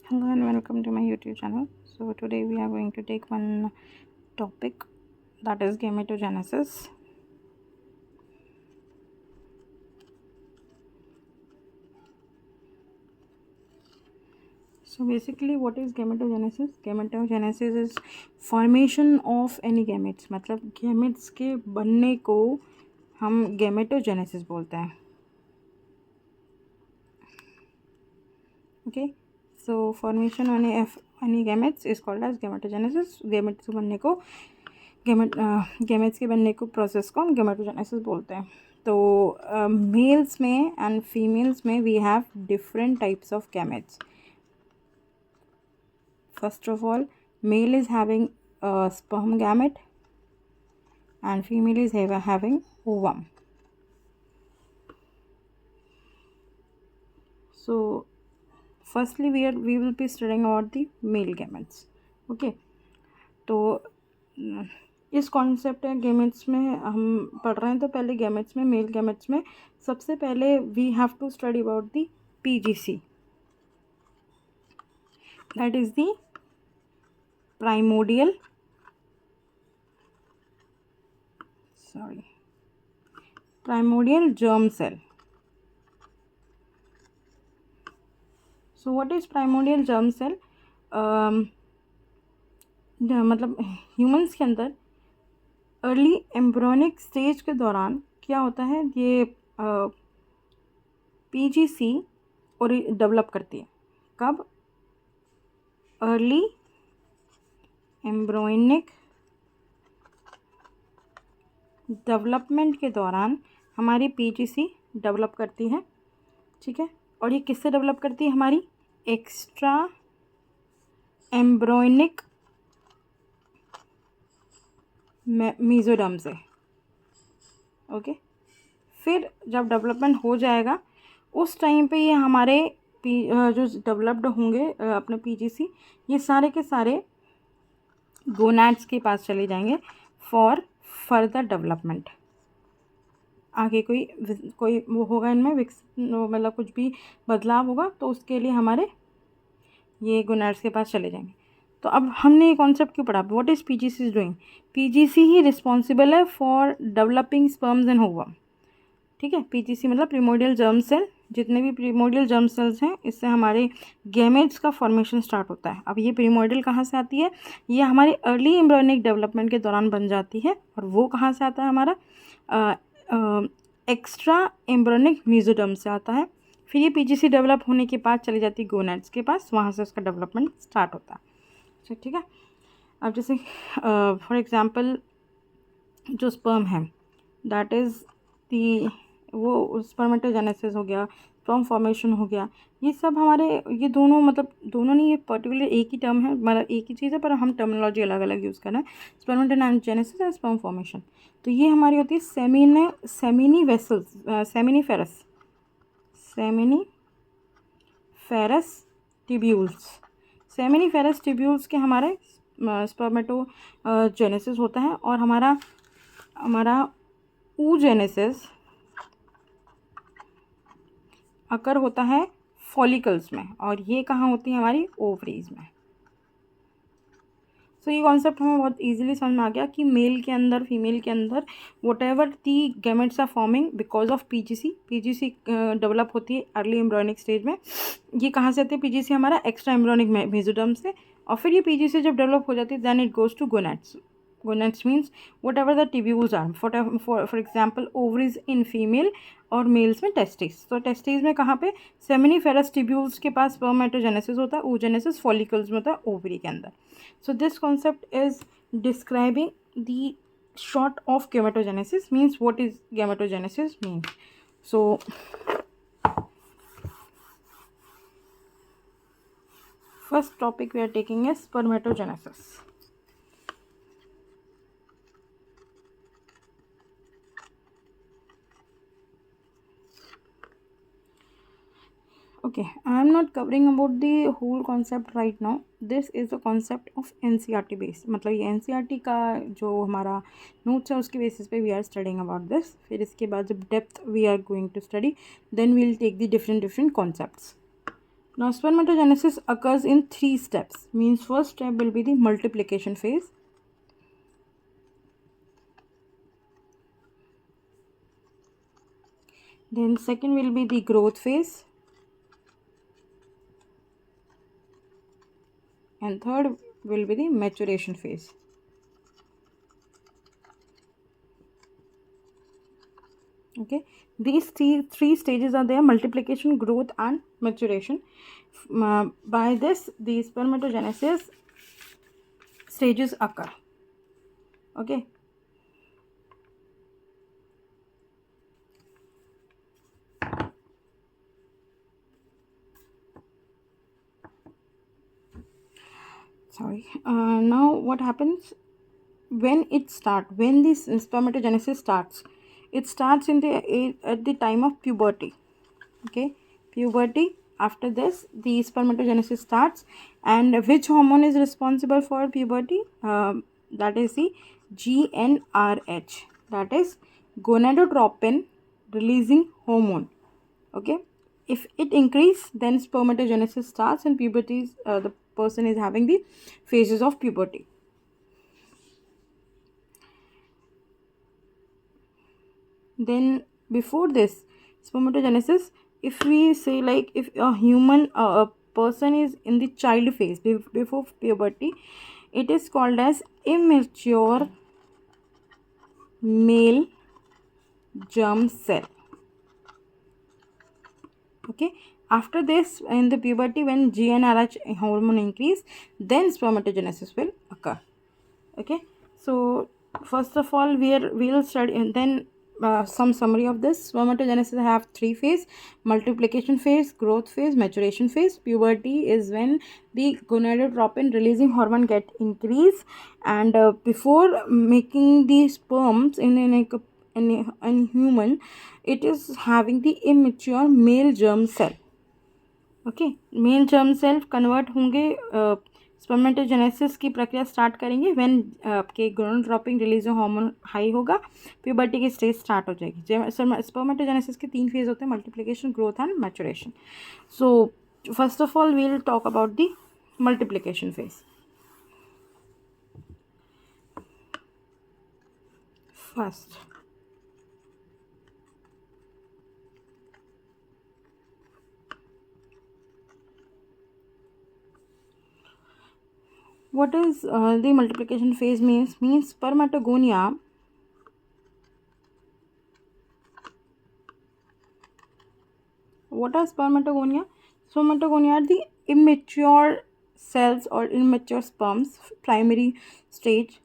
Hello and welcome to my YouTube channel. So today we are going to take one topic, that is gametogenesis. So basically what is gametogenesis? Gametogenesis is formation of any gametes. मतलब gametes के बनने को हम gametogenesis बोलते हैं. Okay, so formation on any gametes is called as gametogenesis. gametes बनने को gametes के बनने को प्रोसेस को हम gametogenesis बोलते हैं. तो मेल्स में एंड फीमेल्स में we have different types of gametes. First of all, male is having a sperm gamete and female is having ovum. So firstly we will be studying about the male gametes. Okay, तो इस concept gametes में हम पढ़ रहे हैं. तो पहले gametes में, मेल गेमेट्स में सबसे पहले we have to study about the PGC. That is the primordial germ cell. So what is primordial germ cell? मतलब ह्यूमंस के अंदर अर्ली एम्ब्रियोनिक स्टेज के दौरान क्या होता है, ये PGC और डेवलप करती है. कब? अर्ली एम्ब्रियोनिक डेवलपमेंट के दौरान हमारी PGC डेवलप करती है. ठीक है, और ये किससे डेवलप करती है? हमारी एक्स्ट्रा एम्ब्रियोनिक मेसोडर्म से. ओके, फिर जब डेवलपमेंट हो जाएगा उस टाइम पे ये हमारे जो डेवलप्ड होंगे अपने PGC, ये सारे के सारे गोनैड्स के पास चले जाएंगे फॉर फर्दर डेवलपमेंट. आगे कोई वो होगा इनमें मतलब कुछ भी बदलाव होगा तो उसके लिए हमारे ये गोनैड्स के पास चले जाएंगे. तो अब हमने ये कॉन्सेप्ट क्यों पढ़ा? What is PGC doing? PGC ही रिस्पॉन्सिबल है for developing sperms and ovum. ठीक है, PGC मतलब प्रिमोडियल जर्म सेल. जितने भी प्रिमोडियल जर्म सेल्स हैं, इससे हमारे गैमेट्स का फॉर्मेशन स्टार्ट होता है. अब ये प्रिमोडियल कहाँ से आती है? ये हमारे अर्ली एम्ब्रियोनिक डेवलपमेंट के दौरान बन जाती है. और वो कहाँ से आता है? हमारा एक्स्ट्रा एम्ब्रियोनिक मेसोडर्म से आता है. फिर ये PGC डेवलप होने के बाद चली जाती है गोनैड्स के पास, वहाँ से उसका डेवलपमेंट स्टार्ट होता है. अच्छा, ठीक है. अब जैसे फॉर एग्जांपल जो स्पर्म है, दैट इज़ दी वो स्पर्मेटोजेनेसिस हो गया, स्पर्म फॉर्मेशन हो गया, ये सब हमारे ये दोनों मतलब दोनों नहीं, ये पर्टिकुलर एक ही टर्म है, मतलब एक ही चीज़ है, पर हम टर्मिनोलॉजी अलग अलग यूज़ कर रहे हैं. Spermatogenesis and sperm formation. तो ये हमारी होती है सेमिनीफेरस ट्यूब्यूल्स. सेमिनीफेरस ट्यूब्यूल्स के हमारे स्पर्मेटोजेनेसिस होता है. और हमारा oogenesis अकर होता है फॉलिकल्स में, और ये कहाँ होती है? हमारी ओवरीज में. सो ये कॉन्सेप्ट हमें बहुत इजीली समझ में आ गया कि मेल के अंदर, फीमेल के अंदर whatever the gametes are forming because of PGC develop होती है अर्ली एम्ब्रियोनिक स्टेज में. ये कहाँ से आती है? PGC हमारा एक्स्ट्रा एम्ब्रियोनिक मेसोडर्म से. और फिर ये PGC जब डेवलप हो जाती है then it goes to gonads. Gonads means whatever the tubules are. For example, ovaries in female और मेल्स में टेस्टिस. तो टेस्टिस में कहाँ पे? सेमिनीफेरस ट्यूब्यूल्स के पास स्पर्मेटोजेनेसिस होता है, oogenesis फॉलिकल्स में होता है ओवरी के अंदर. So this concept is describing the short of gametogenesis. Means what is gametogenesis means. So first topic we are taking is spermatogenesis. Okay, I am not covering about the whole concept right now. This is the concept of NCERT base. मतलब ये NCERT का जो हमारा notes है उसके basis पे we are studying about this. फिर इसके बाद जब depth we are going to study, then we will take the different concepts. Now spermatogenesis occurs in 3 steps. Means first step will be the multiplication phase. Then second will be the growth phase. And third will be the maturation phase. Okay, these three stages are there: multiplication, growth, and maturation. By this, the spermatogenesis stages occur. Okay. Sorry. Now what happens when this spermatogenesis starts? It starts at the time of puberty. Okay, puberty. After this, the spermatogenesis starts. And which hormone is responsible for puberty? That is the GnRH, that is gonadotropin releasing hormone. Okay, if it increase, then spermatogenesis starts, and puberty is, the person is having the phases of puberty. Then before this spermatogenesis, if we say, like, if a person is in the child phase before puberty, it is called as immature male germ cell. Okay, after this, in the puberty, when GnRH hormone increase, then spermatogenesis will occur. Okay, so first of all, we'll study, and then some summary of this. Spermatogenesis have 3 phase: multiplication phase, growth phase, maturation phase. Puberty is when the gonadotropin releasing hormone get increase, and before making the sperms in human, it is having the immature male germ cell. Okay, male germ cell convert होंगे, spermatogenesis की प्रक्रिया start करेंगे when आपके gonadotropin release hormone high होगा, puberty की stage start हो जाएगी. Spermatogenesis के 3 फेज होते हैं: multiplication, growth and maturation. So first of all we will talk about the multiplication phase. First, what is the multiplication phase means spermatogonia what are spermatogonia? Spermatogonia are the immature cells or immature sperms, primary stage,